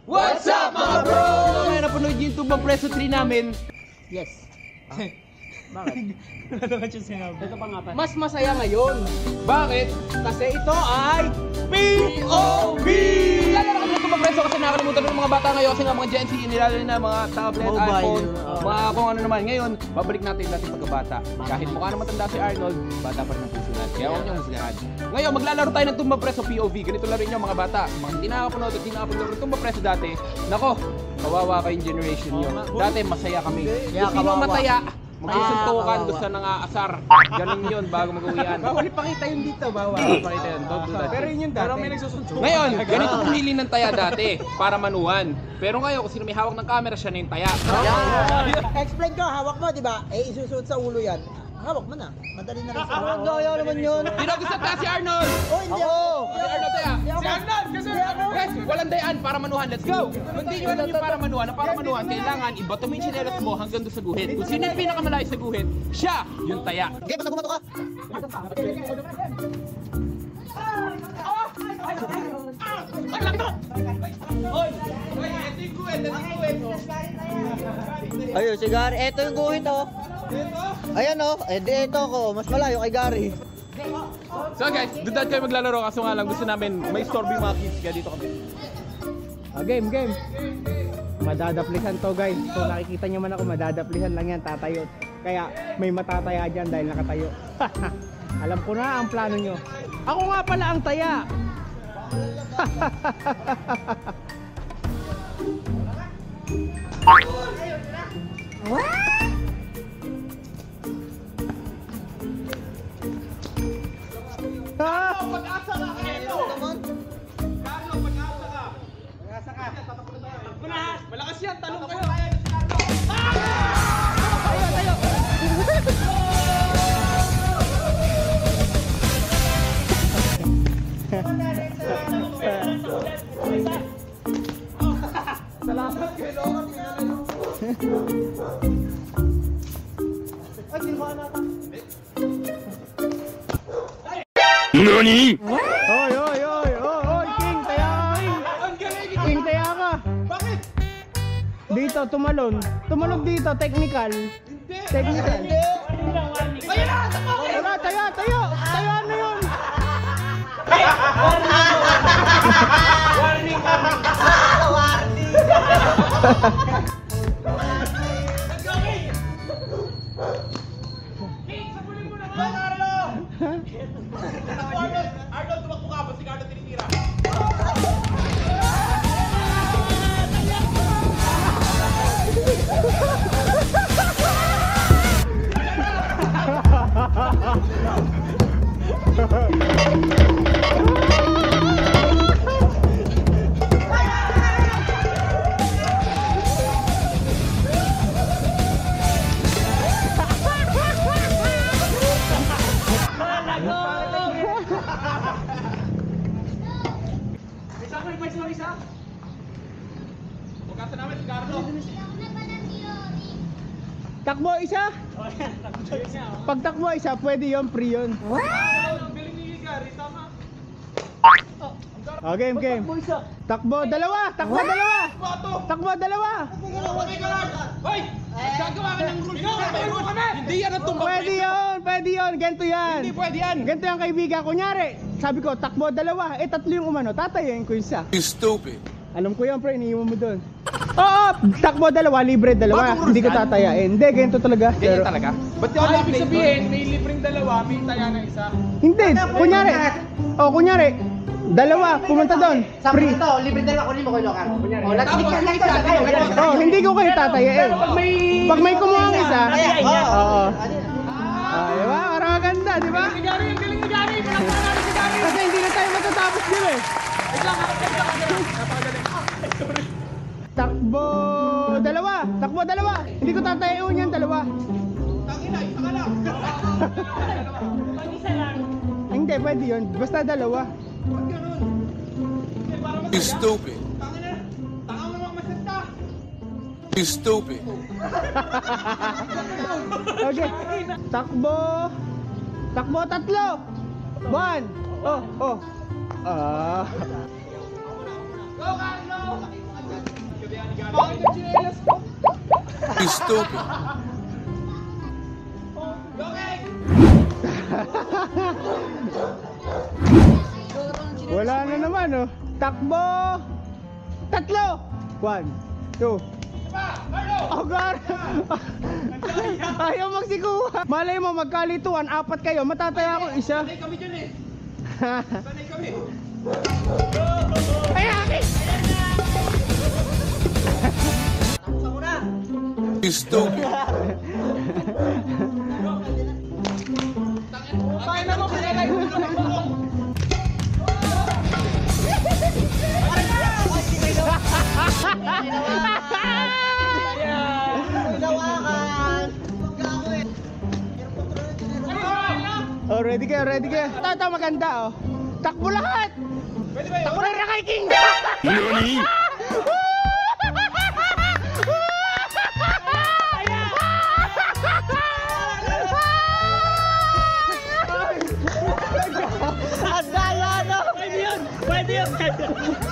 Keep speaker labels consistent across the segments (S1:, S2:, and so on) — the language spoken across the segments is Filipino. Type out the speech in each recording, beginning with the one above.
S1: What's up mga bro? Ngayon napanood yung tumbang preso 3 namin.
S2: Yes.
S1: Bakit?
S2: Wala naman siya sinabi. Ito pa nga pa.
S1: Mas masaya ngayon. Bakit? Kasi ito ay POV! Lalaro kami ng tumbang preso kasi nakalimutan ng mga bata ngayon kasi nga mga Gen Z, nilalaro na mga tablet,
S2: Mobile,
S1: iPhone, mga kung ano naman. Ngayon, babalik natin natin pagkabata. Kahit mukha na matanda si Arnold, bata pa rin ang pusunan. Kaya huwag niyong husgahan. Ngayon, maglalaro tayo ng tumbang preso POV. Ganito laro niyo mga bata. Mga hindi nakapanood at hindi nakapanood ng tumbang preso dati. Nako, kawawa kayong generation niyo. Dati masaya kami. Kung sino mataya, magsusuntukan doon sa nangaasar. Ganun yun bago mag-uwian.
S2: Bawal ipakita yun dito, bawal.
S1: Pakita yun, don't do that.
S2: Pero yun yung dati. Pero may nagsusuntukan.
S1: Ngayon, ganito pumili ng taya dati para manuhan. Pero ngayon, kung sino may hawak ng camera, siya na yung taya.
S3: Explain ko, hawak mo, di ba? Eh, isusuot sa ulo yan. Hawak mo na. Madali na rin sa ulo.
S2: Ayaw naman yun.
S1: Dinagusan ka si Arnold!
S3: Oh, hindi
S2: Ako!
S1: Si Arnold taya! Si Arnold! Kasi yes, walang dayaan para manuhan. Let's go! Kung hindi nyo alam yung para manuhan, ang para manuhan, kailangan ibato mo yung chinelas mo hanggang doon sa guhit. Kung sino yung pinakamalayo sa guhit, siya yung taya.
S3: Okay, basta bumato ka. Ayun, si Gary. Eto yung guhit, oh. Ayan, oh. Eh, di ito ako. Mas malayo kay Gary.
S1: So guys, doon kayo maglalaro kaso nga lang gusto namin may storby mga kids kaya dito kami.
S2: Game. Madadaplihan to guys. Kung nakikita nyo man ako, madadaplihan lang yan, tatayo. Kaya may matataya dyan dahil nakatayo. Alam ko na ang plano nyo. Ako nga pala ang taya.
S1: Pag-asa ka kayo! Carlo, pag-asa ka! Pag-asa ka! Malakas yan, talong kayo!
S2: Tayo.
S1: Salamat kayo!
S2: Ay, sinuhaan na.
S4: NANI?!
S2: Oy, King, taya ka, King.
S1: Ang galing!
S2: King, taya ka.
S1: Bakit?
S2: Dito, tumalon. Tumalon dito, technical.
S1: Hindi!
S2: Technical.
S1: Ayun na! Tama!
S2: Wala, tayo. Tayo, ano yun?
S1: Warning ka! Arnold, tumakbo ka! Ba't si Carlo tinitira? Pagkasa namin si Carlo.
S2: Takbo isa. Pag takbo isa, pwede yun, free yun.
S1: Ang galing ni Gary, tama.
S2: Oh, game. Takbo, dalawa.
S1: Bato!
S2: Takbo, dalawa.
S1: Pagay ka lang! Hoy! Gagawa ka ng rules! May rules! Hindi yan ang tumbang
S2: Pwede yun. Ganito yan.
S1: Hindi pwede yan!
S2: Ganito yung kaibigan. Kunyari, sabi ko, takbo, dalawa. Eh, tatlo yung umano. Tatayin ko isa.
S4: You stupid.
S2: Alam ko yan, pre. Iniiwan mo doon. Oo, takbo, dalawa. Libre, dalawa.
S1: Bagong rules
S2: Hindi ko
S1: yan?
S2: tatayain. Hindi, ganito talaga.
S1: Ganyan talaga? Ba't yun ibig sabihin, may libreng dalawa, may taya ng isa?
S2: Hindi, kunyari, dalawa, pumunta doon. Free.
S3: Ito, libre dalawa. Kunin mo ko yung lokal.
S2: Oh, hindi ko kayo tatayain. Pag may kumuha ng isa, oo. Diba? Parang maganda, di ba?
S1: Si Gary, ang galing ni Gary! Palakpakan natin si Gary!
S2: Kasi hindi na tayo matatapos din eh. Takbo, dalawa. Hindi ko tatayain yan, dalawa.
S1: Tangina, isa ka lang!
S2: Hindi, pwede yun. Basta dalawa.
S1: Ba't ganun? Hindi, para
S4: You
S1: masaya.
S4: stupid.
S1: Tangina, tanga mo naman masenta!
S4: You stupid.
S2: Okay. Takbo, tatlo. 1. Oh.
S1: Go, Carlo!
S4: You stupid.
S2: Wala na naman oh. Takbo! Tatlo! 1, 2. Oh God! Ayaw magsikuha. Malay mo magkalituan, 4 kayo. Matataya ako isa.
S1: Sanay kami dyan eh. Sanay kami.
S2: Ay, akin!
S4: You stupid.
S1: Kaya naman sinalay mo ito.
S2: Oh, ready kayo, ready kayo. Ito, maganda oh. Takbo lahat!
S1: Pwede ba yun?
S2: Takbo na kay King!
S4: Nani?
S3: Ang daya, no?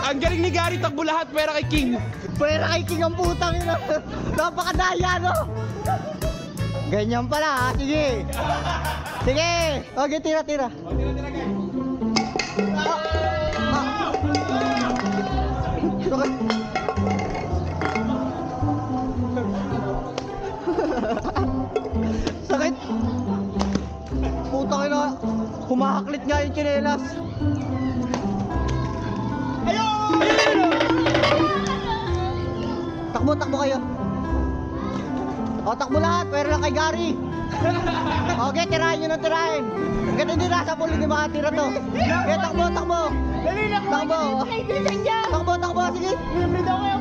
S1: Ang galing ni Gary, takbo lahat, pera kay King.
S3: Pwera kay King ang putang ina. Napakadaya, no? Ganyan pala, ha? Sige. Sige. Okay, tira, tira.
S1: Tira-tira guys.
S3: Sakit. Putang ina. Humahaklit nga yung tsinelas. Takbo, takbo kayo. O, takbo lahat. Pero lang kay Gary. Okay, tirahin nyo ng tirahin. Hanggang hindi nasa pulo, hindi makatira to. Okay, takbo, takbo.
S2: Dali na po!
S3: Takbo. Takbo, takbo. Sige.
S2: Libre daw kayo.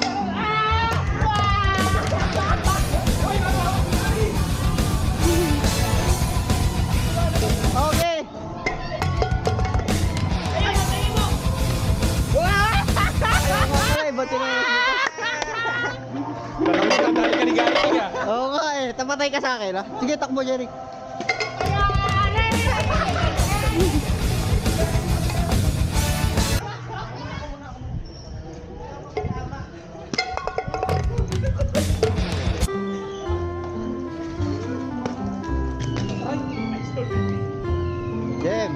S3: Okay. Ay, ba't yun na
S1: Dali ka ni Gary King ah.
S3: Oo nga eh, tapatay ka sa akin ha. Sige, takbo Jeric. Jem.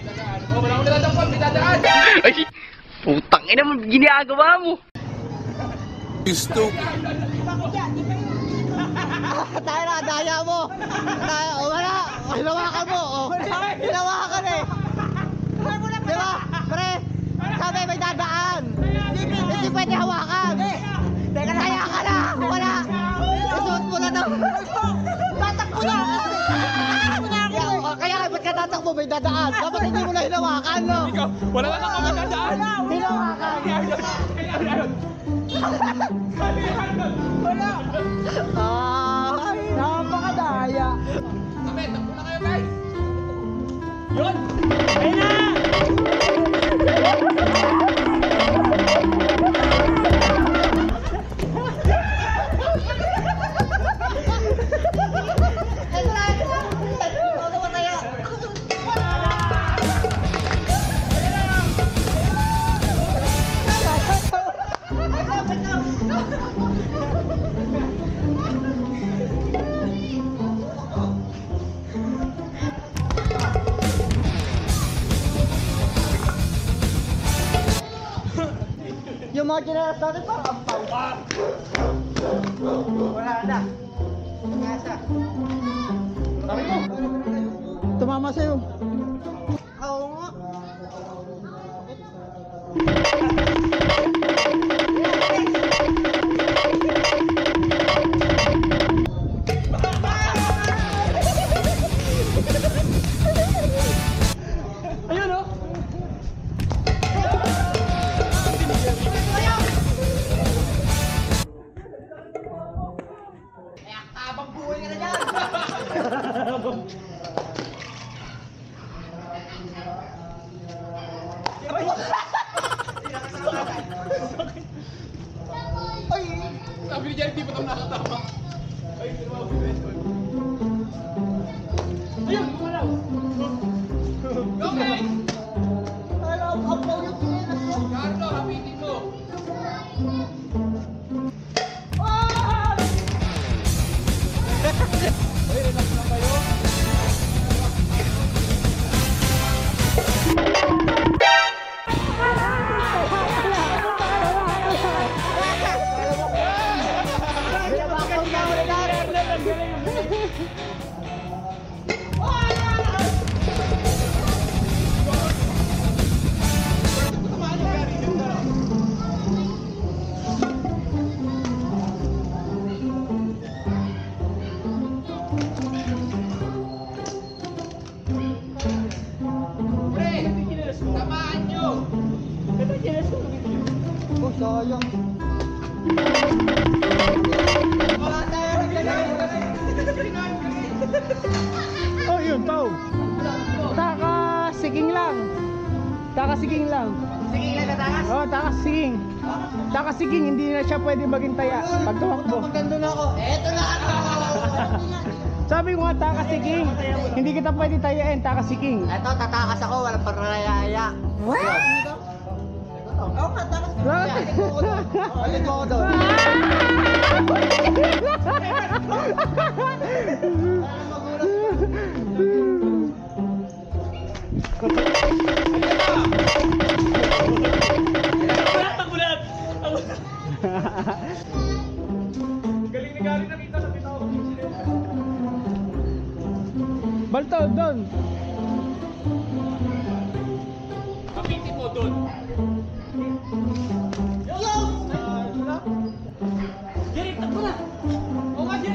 S1: Oh, wala akong niladampag, may dadaan.
S5: Ay, putang ina mo, ginagawa mo.
S4: You stupid.
S3: Tayo na, daya mo. O wala, hinawakan mo. O, hinawakan eh. Diba, pre, sabi may dadaan. Hindi pwede hawakan. Daya ka na, wala. Isuot mo na daw. Tatakbo na. Kaya ba't ka tatakbo, may dadaan. Dapat hindi mo na hinawakan, no?
S1: Ikaw, wala na kami dadaan.
S3: Hinawakan. Ay, napakadaya.
S1: Kami, takbo na kayo guys.
S2: Yun! Ayun na!
S3: Yung mga chinelas natin parang ampaw. Wala na. Nasa. Tumama sa'yo. Oo nga.
S2: Ayun oh!
S1: Sabi ni Jerry, di pa ito nakatama. Ay, tinawa ko yung
S2: Ayun! Wala!
S1: Okay!
S3: Alam, ampaw yung chinelas mo.
S1: Carlo, hapitin mo.
S3: Ah!
S2: Takasiging lang.
S3: Sige lang natakas.
S2: Oo, takasiging. Takasiging, hindi na siya pwede maging taya. Pag tumakbo.
S3: Pag nandun ako, eto na ako.
S2: Sabi ko nga, takasiging. Hindi kita pwede tayain, takasiging.
S3: Eto, tatakas ako, walang parayaya. What? Oo nga, takas ko. Alin mo ako doon.
S2: Balto, doon.
S1: Kapitin mo doon.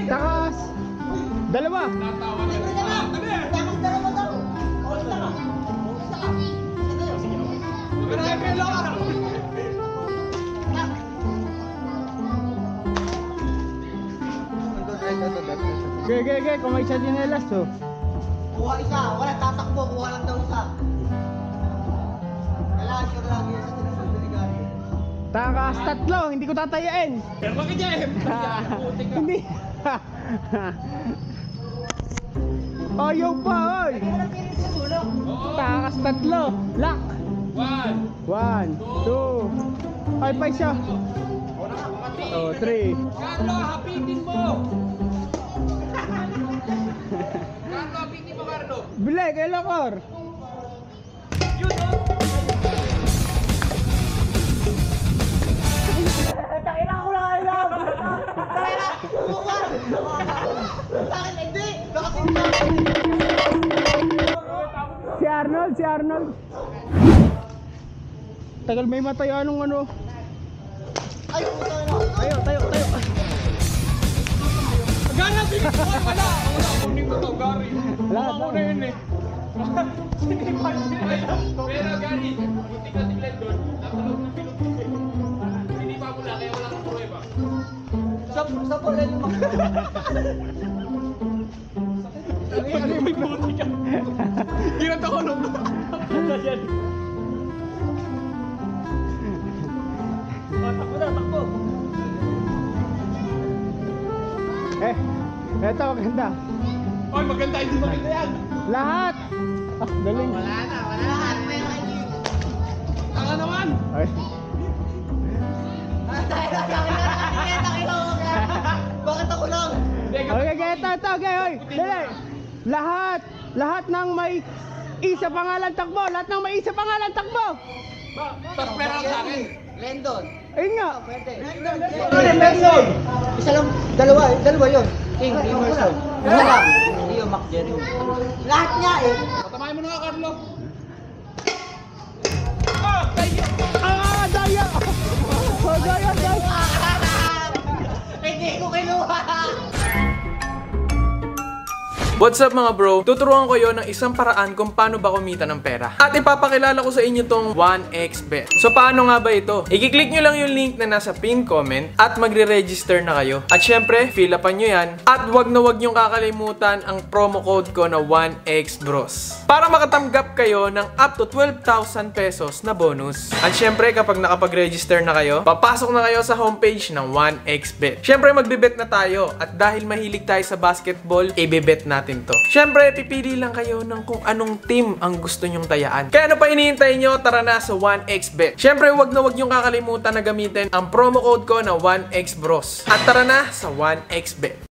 S2: Takas. Dalawa. Gege, kung may siya dinelas, oh.
S3: Kuha isa, wala tatakbo, kuha lang daw isa. Kailangan ko lagi sa telephone delegado.
S2: Takas, tatlo, hindi ko tatayain.
S1: Pero bakit yan?
S2: Hindi. Ayaw pa, oy. Takas, tatlo. Lock. 1, 2. Ay, pa siya. Oh, 3.
S1: Carlo, hapitin mo! Carlo, hapitin mo, Carlo!
S2: Bile, kay Lokor.
S1: Yun, oh!
S3: Takina ko lang alam! Takina! Kuha! Takina, hindi! Nakasinta!
S2: Si Arnold. Tagal may matay anong ano.
S3: Ay, puto na!
S2: Tayo.
S1: Gana, bilis mo! Wala! Kunin mo to, Gary.
S2: Wala.
S1: Muna yun eh. Pero Gary, buti ka tiglan doon. Natulog na bilog ko eh. Sinipa mo lang, kaya wala kang pruweba.
S3: Sa pala yung mga...
S1: Ano yung may buti ka? Ginat ako nung...
S3: Takbo!
S2: Eto maganda.
S1: Oy, maganda, hindi maganda yan.
S2: Lahat. Galing.
S3: Wala na.
S1: Tanga naman!
S2: Ay.
S3: Bakit ako lang?
S2: Okay, ito, hoy. Dali. Lahat ng may isa pangalan takbo.
S1: Tapos pera lang sa akin.
S3: Lendon.
S2: Ayun nga.
S3: Pwede. Lendon. Isa lang, dalawa yun. King, Emerson. Isa lang. Leo McJerry. Lahat niya eh.
S1: Patamahin mo na nga, Carlo.
S2: Daya. Daya.
S3: Hindi ko kinuha.
S6: What's up mga bro? Tuturuan ko yon ng isang paraan kung paano ba kumita ng pera. At ipapakilala ko sa inyo tong 1xBet. So paano nga ba ito? I-click nyo lang yung link na nasa pin comment at magre-register na kayo. At syempre, fill upan nyo yan. At wag na wag nyong kakalimutan ang promo code ko na 1xBros. Para makatanggap kayo ng up to 12,000 pesos na bonus. At syempre, kapag nakapag-register na kayo, papasok na kayo sa homepage ng 1xBet. Syempre, magbe-bet na tayo. At dahil mahilig tayo sa basketball, i-bet natin to. Syempre, pipili lang kayo ng kung anong team ang gusto nyong tayaan. Kaya ano pa hinihintay nyo? Tara na sa 1xBet. Syempre, wag na wag nyong kakalimutan na gamitin ang promo code ko na 1xBros. At tara na sa 1xBet.